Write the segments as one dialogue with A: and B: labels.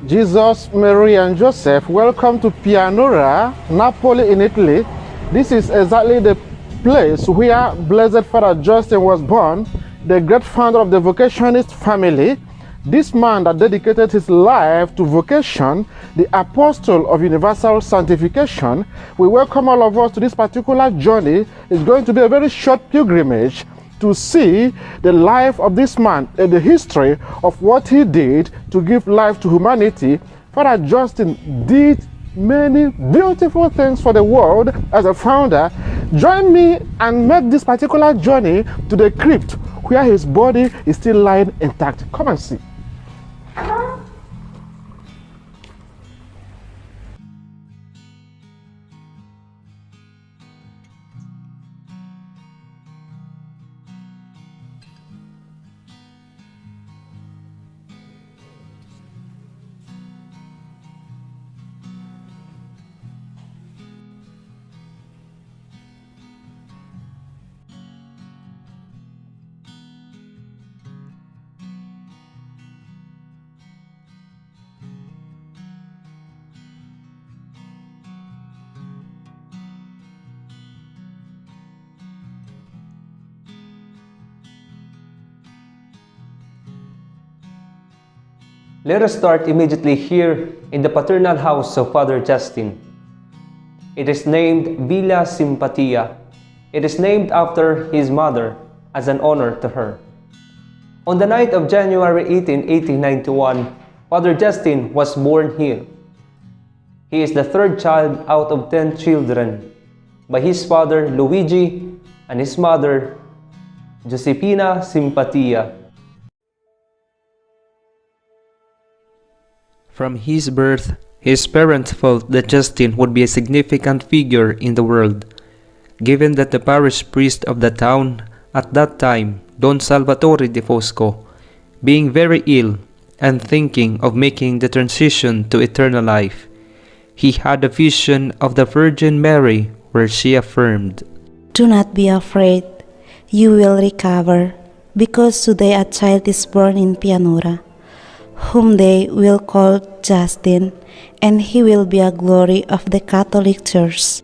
A: Jesus, Mary, and Joseph, welcome to Pianura, Napoli in Italy. This is exactly the place where Blessed Father Justin was born, the great founder of the vocationist family. This man that dedicated his life to vocation, the apostle of universal sanctification. We welcome all of us to this particular journey. It's going to be a very short pilgrimage to see the life of this man and the history of what he did to give life to humanity. Father Justin did many beautiful things for the world as a founder. Join me and make this particular journey to the crypt where his body is still lying intact. Come and see.
B: Let us start immediately here in the paternal house of Father Justin. It is named Villa Simpatia. It is named after his mother as an honor to her. On the night of January 18, 1891, Father Justin was born here. He is the third child out of 10 children by his father Luigi and his mother Josepina Simpatia. From his birth, his parents felt that Justin would be a significant figure in the world, given that the parish priest of the town at that time, Don Salvatore de Fosco, being very ill and thinking of making the transition to eternal life, he had a vision of the Virgin Mary where she affirmed,
C: "Do not be afraid, you will recover, because today a child is born in Pianura, whom they will call Justin, and he will be a glory of the Catholic Church."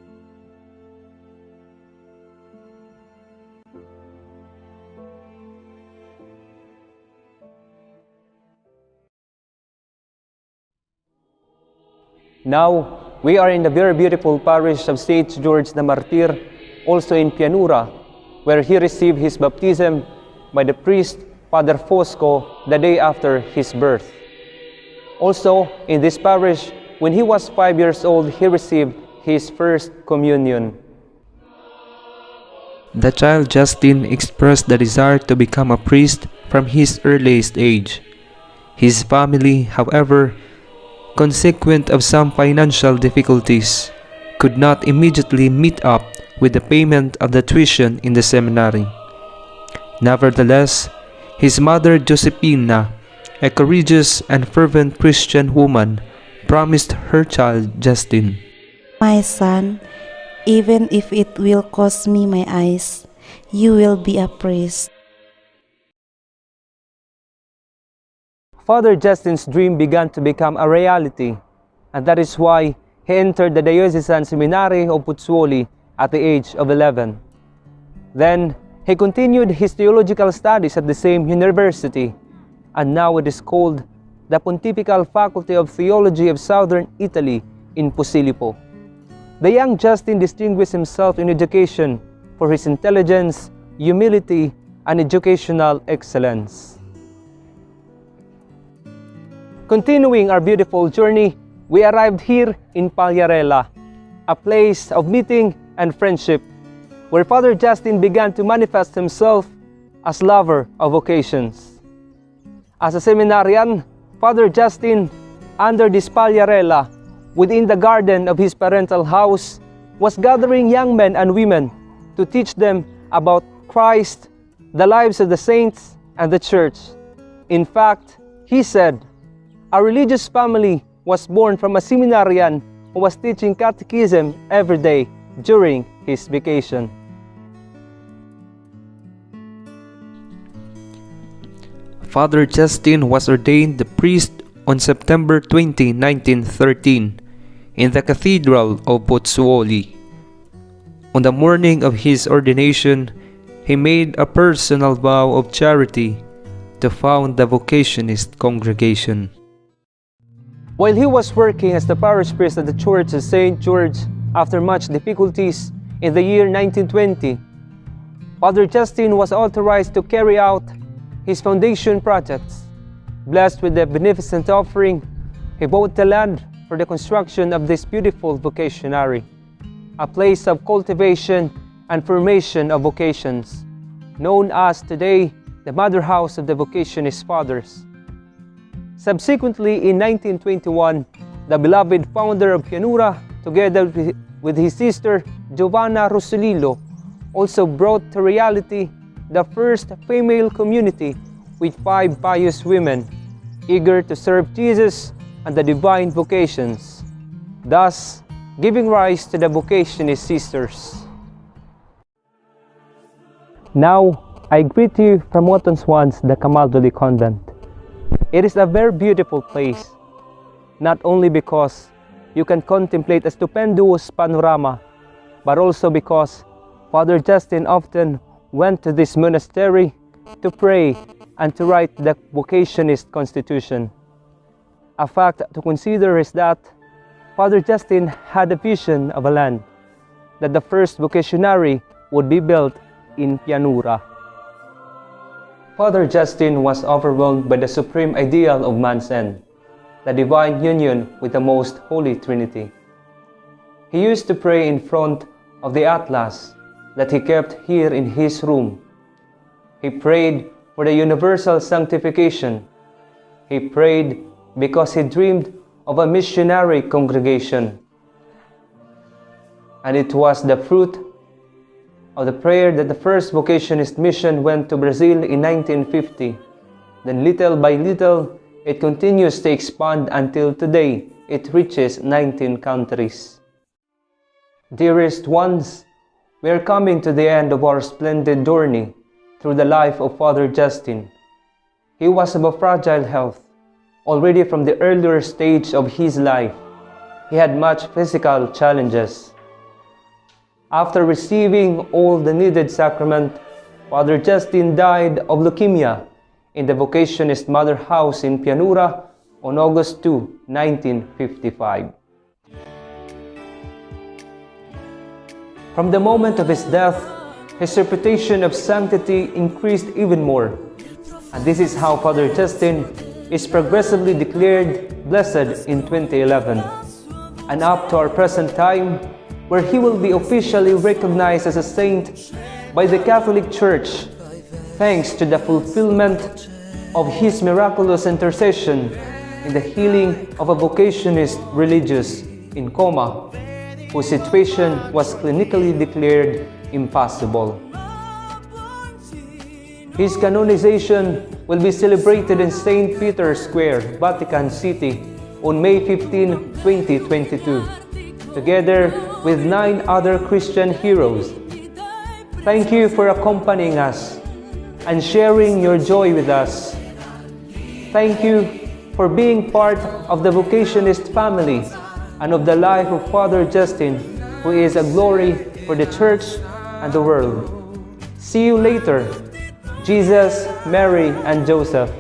B: Now, we are in the very beautiful parish of St. George the Martyr, also in Pianura, where he received his baptism by the priest Father Fosco the day after his birth. Also, in this parish, when he was 5 years old, he received his first communion. The child Justin expressed the desire to become a priest from his earliest age. His family, however, consequent of some financial difficulties, could not immediately meet up with the payment of the tuition in the seminary. Nevertheless, his mother Josepina, a courageous and fervent Christian woman, promised her child Justin,
C: "My son, even if it will cost me my eyes, you will be a priest."
B: Father Justin's dream began to become a reality, and that is why he entered the Diocesan Seminary of Pozzuoli at the age of 11. Then, he continued his theological studies at the same university, and now it is called the Pontifical Faculty of Theology of Southern Italy in Posillipo. The young Justin distinguished himself in education for his intelligence, humility, and educational excellence. Continuing our beautiful journey, we arrived here in Pagliarella, a place of meeting and friendship, where Father Justin began to manifest himself as lover of vocations. As a seminarian, Father Justin, under this Pagliarella, within the garden of his parental house, was gathering young men and women to teach them about Christ, the lives of the saints, and the church. In fact, he said, "A religious family was born from a seminarian who was teaching catechism every day during his vacation." Father Justin was ordained the priest on September 20, 1913, in the Cathedral of Pozzuoli. On the morning of his ordination, he made a personal vow of charity to found the Vocationist congregation. While he was working as the parish priest at the Church of St. George, after much difficulties, in the year 1920, Father Justin was authorized to carry out his foundation projects. Blessed with the beneficent offering, he bought the land for the construction of this beautiful vocationary, a place of cultivation and formation of vocations, known as today the Mother House of the Vocationist Fathers. Subsequently, in 1921, the beloved founder of Pianura, together with his sister Giovanna Russollilo, also brought to reality the first female community with 5 pious women, eager to serve Jesus and the divine vocations, thus giving rise to the Vocationist Sisters. Now, I greet you from what was once the Camaldoli Convent. It is a very beautiful place, not only because you can contemplate a stupendous panorama, but also because Father Justin often went to this monastery to pray and to write the Vocationist Constitution. A fact to consider is that Father Justin had a vision of a land, that the first vocationary would be built in Pianura. Father Justin was overwhelmed by the supreme ideal of man's end, the divine union with the Most Holy Trinity. He used to pray in front of the Atlas that he kept here in his room. He prayed for the universal sanctification. He prayed because he dreamed of a missionary congregation. And it was the fruit of the prayer that the first Vocationist mission went to Brazil in 1950. Then little by little, it continues to expand until today it reaches 19 countries. Dearest ones, we are coming to the end of our splendid journey through the life of Father Justin. He was of a fragile health. Already from the earlier stage of his life, he had much physical challenges. After receiving all the needed sacrament, Father Justin died of leukemia in the Vocationist Mother House in Pianura on August 2, 1955. From the moment of his death, his reputation of sanctity increased even more, and this is how Father Justin is progressively declared blessed in 2011, and up to our present time, where he will be officially recognized as a saint by the Catholic Church, thanks to the fulfillment of his miraculous intercession in the healing of a vocationist religious in coma, whose situation was clinically declared impossible. His canonization will be celebrated in St. Peter's Square, Vatican City, on May 15, 2022. Together with 9 other Christian heroes. Thank you for accompanying us and sharing your joy with us. Thank you for being part of the Vocationist family and of the life of Father Justin, who is a glory for the Church and the world. See you later. Jesus, Mary, and Joseph.